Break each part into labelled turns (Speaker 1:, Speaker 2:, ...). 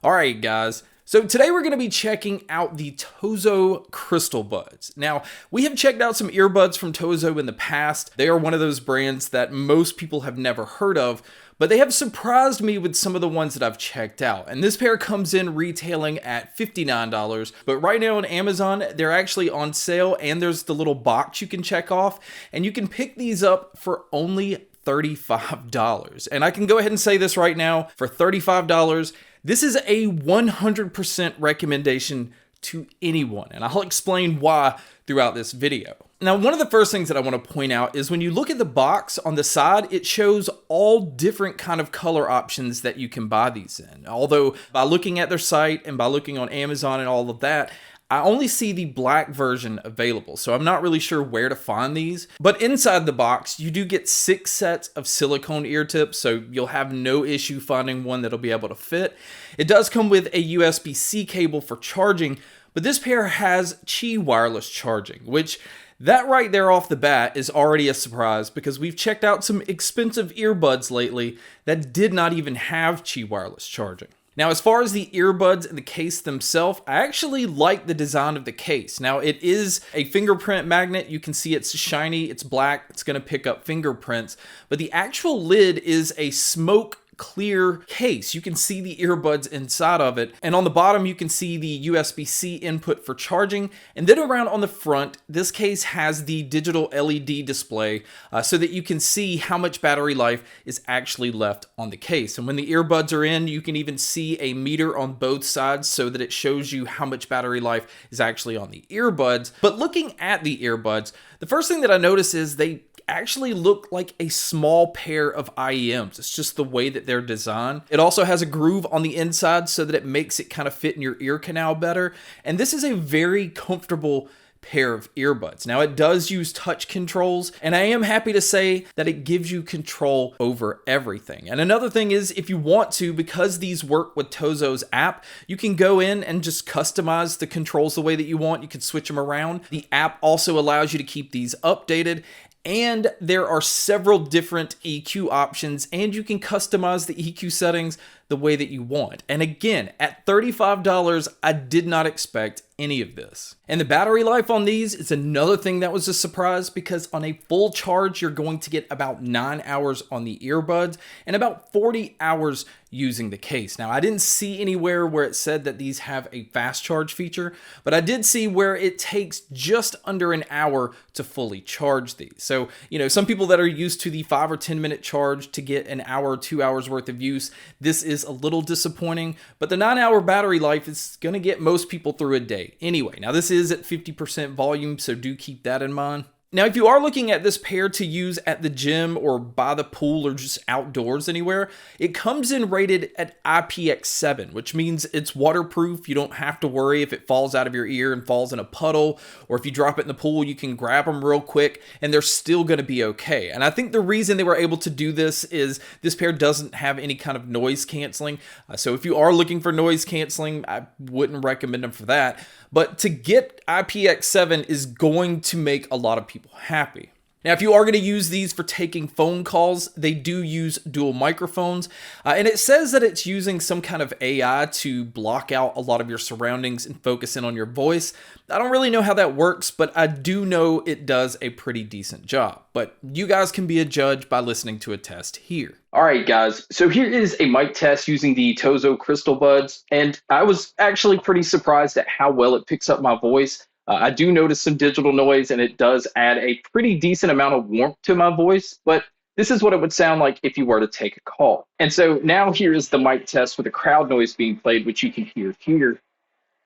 Speaker 1: Alright guys, so today we're going to be checking out the TOZO Crystal Buds. Now, we have checked out some earbuds from TOZO in the past. They are one of those brands that most people have never heard of, but they have surprised me with some of the ones that I've checked out. And this pair comes in retailing at $59, but right now on Amazon, they're actually on sale, and there's the little box you can check off, and you can pick these up for only $35. And I can go ahead and say this right now, for $35, this is a 100% recommendation to anyone, and I'll explain why throughout this video. Now, one of the first things that I want to point out is when you look at the box on the side, it shows all different kind of color options that you can buy these in. Although by looking at their site and by looking on Amazon and all of that, I only see the black version available, so I'm not really sure where to find these. But inside the box, you do get 6 sets of silicone ear tips, so you'll have no issue finding one that'll be able to fit. It does come with a USB-C cable for charging, but this pair has Qi wireless charging, which that right there off the bat is already a surprise because we've checked out some expensive earbuds lately that did not even have Qi wireless charging. Now, as far as the earbuds and the case themselves, I actually like the design of the case. Now, it is a fingerprint magnet. You can see it's shiny, it's black, it's going to pick up fingerprints, but the actual lid is a smoke clear case. You can see the earbuds inside of it, and on the bottom you can see the USB-C input for charging, and then around on the front this case has the digital LED display so that you can see how much battery life is actually left on the case. And when the earbuds are in, you can even see a meter on both sides so that it shows you how much battery life is actually on the earbuds. But looking at the earbuds, the first thing that I notice is they actually look like a small pair of IEMs. It's just the way that they're designed. It also has a groove on the inside so that it makes it kind of fit in your ear canal better. And this is a very comfortable pair of earbuds. Now, it does use touch controls, and I am happy to say that it gives you control over everything. And another thing is, if you want to, because these work with TOZO's app, you can go in and just customize the controls the way that you want. You can switch them around. The app also allows you to keep these updated, and there are several different EQ options, and you can customize the EQ settings the way that you want. And again, at $35, I did not expect any of this. And the battery life on these is another thing that was a surprise, because on a full charge, you're going to get about 9 hours on the earbuds and about 40 hours using the case. Now, I didn't see anywhere where it said that these have a fast charge feature, but I did see where it takes just under an hour to fully charge these. So, you know, some people that are used to the 5 or 10 minute charge to get an hour or 2 hours worth of use, this is a little disappointing, but the 9-hour battery life is going to get most people through a day anyway. Now, this is at 50% volume, so do keep that in mind. Now, if you are looking at this pair to use at the gym or by the pool or just outdoors anywhere, it comes in rated at IPX7, which means it's waterproof. You don't have to worry if it falls out of your ear and falls in a puddle, or if you drop it in the pool, you can grab them real quick and they're still going to be okay. And I think the reason they were able to do this is this pair doesn't have any kind of noise canceling. So if you are looking for noise canceling, I wouldn't recommend them for that. But to get IPX7 is going to make a lot of people happy. Now, if you are going to use these for taking phone calls, they do use dual microphones, and it says that it's using some kind of AI to block out a lot of your surroundings and focus in on your voice. I don't really know how that works, but I do know it does a pretty decent job. But you guys can be a judge by listening to a test here.
Speaker 2: All right, guys, so here is a mic test using the TOZO Crystal Buds, and I was actually pretty surprised at how well it picks up my voice. I do notice some digital noise, and it does add a pretty decent amount of warmth to my voice, but this is what it would sound like if you were to take a call. And so now here is the mic test with the crowd noise being played, which you can hear here.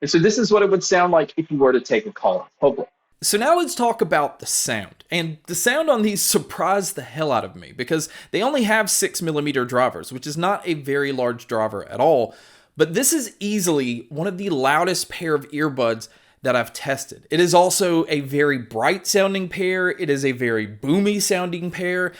Speaker 2: And so this is what it would sound like if you were to take a call in public.
Speaker 1: So now let's talk about the sound. And the sound on these surprised the hell out of me because they only have 6mm drivers, which is not a very large driver at all. But this is easily one of the loudest pair of earbuds that I've tested. It is also a very bright sounding pair. It is a very boomy sounding pair.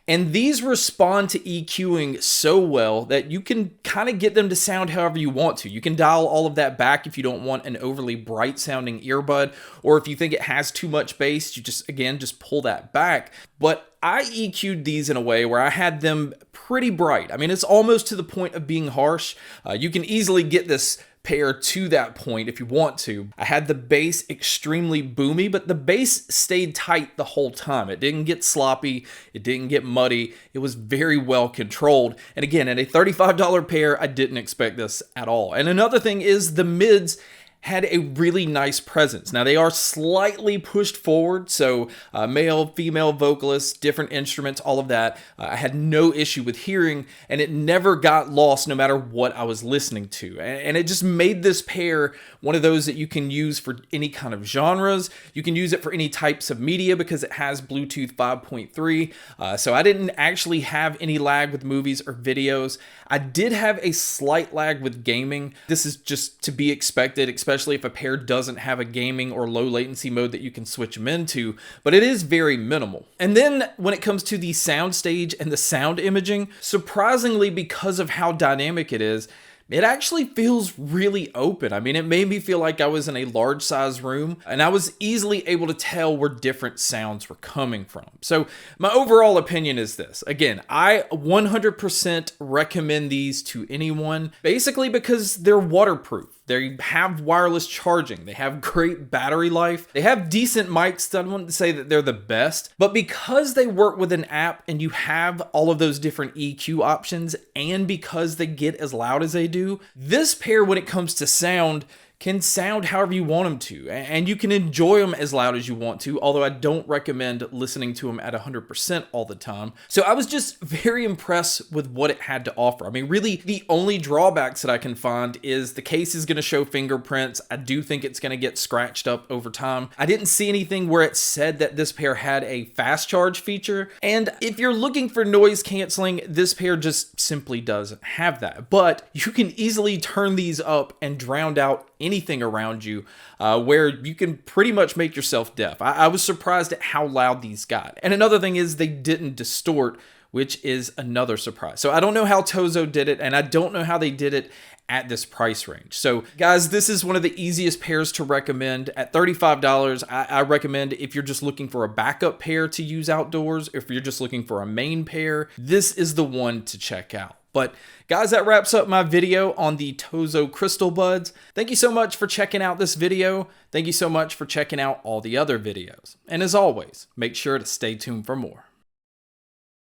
Speaker 1: And these respond to EQing so well that you can kind of get them to sound however you want to. You can dial all of that back if you don't want an overly bright sounding earbud, or if you think it has too much bass, you just pull that back. But I EQ'd these in a way where I had them pretty bright. I mean, it's almost to the point of being harsh. You can easily get this pair to that point if you want to. I had the bass extremely boomy, but the bass stayed tight the whole time. It didn't get sloppy. It didn't get muddy. It was very well controlled. And again, at a $35 pair, I didn't expect this at all. And another thing is the mids had a really nice presence. Now they are slightly pushed forward, so male, female vocalists, different instruments, all of that. I had no issue with hearing, and it never got lost no matter what I was listening to. And it just made this pair one of those that you can use for any kind of genres. You can use it for any types of media because it has Bluetooth 5.3. So I didn't actually have any lag with movies or videos. I did have a slight lag with gaming. This is just to be expected, especially if a pair doesn't have a gaming or low latency mode that you can switch them into, but it is very minimal. And then when it comes to the Soundstage and the sound imaging, surprisingly, because of how dynamic it is, it actually feels really open. I mean, it made me feel like I was in a large size room, and I was easily able to tell where different sounds were coming from. So my overall opinion is this. Again, I 100% recommend these to anyone, basically because they're waterproof. They have wireless charging. They have great battery life. They have decent mics. I wouldn't say that they're the best, but because they work with an app and you have all of those different EQ options, and because they get as loud as they do, this pair, when it comes to sound, can sound however you want them to, and you can enjoy them as loud as you want to, although I don't recommend listening to them at 100% all the time. So I was just very impressed with what it had to offer. I mean, really, the only drawbacks that I can find is the case is going to show fingerprints. I do think it's going to get scratched up over time. I didn't see anything where it said that this pair had a fast charge feature, and if you're looking for noise canceling, this pair just simply doesn't have that. But you can easily turn these up and drown out anything around you, where you can pretty much make yourself deaf. I was surprised at how loud these got. And another thing is they didn't distort, which is another surprise. So I don't know how TOZO did it, and I don't know how they did it at this price range. So guys, this is one of the easiest pairs to recommend. At $35, I recommend if you're just looking for a backup pair to use outdoors, if you're just looking for a main pair, this is the one to check out. But guys, that wraps up my video on the TOZO Crystal Buds. Thank you so much for checking out this video. Thank you so much for checking out all the other videos. And as always, make sure to stay tuned for more.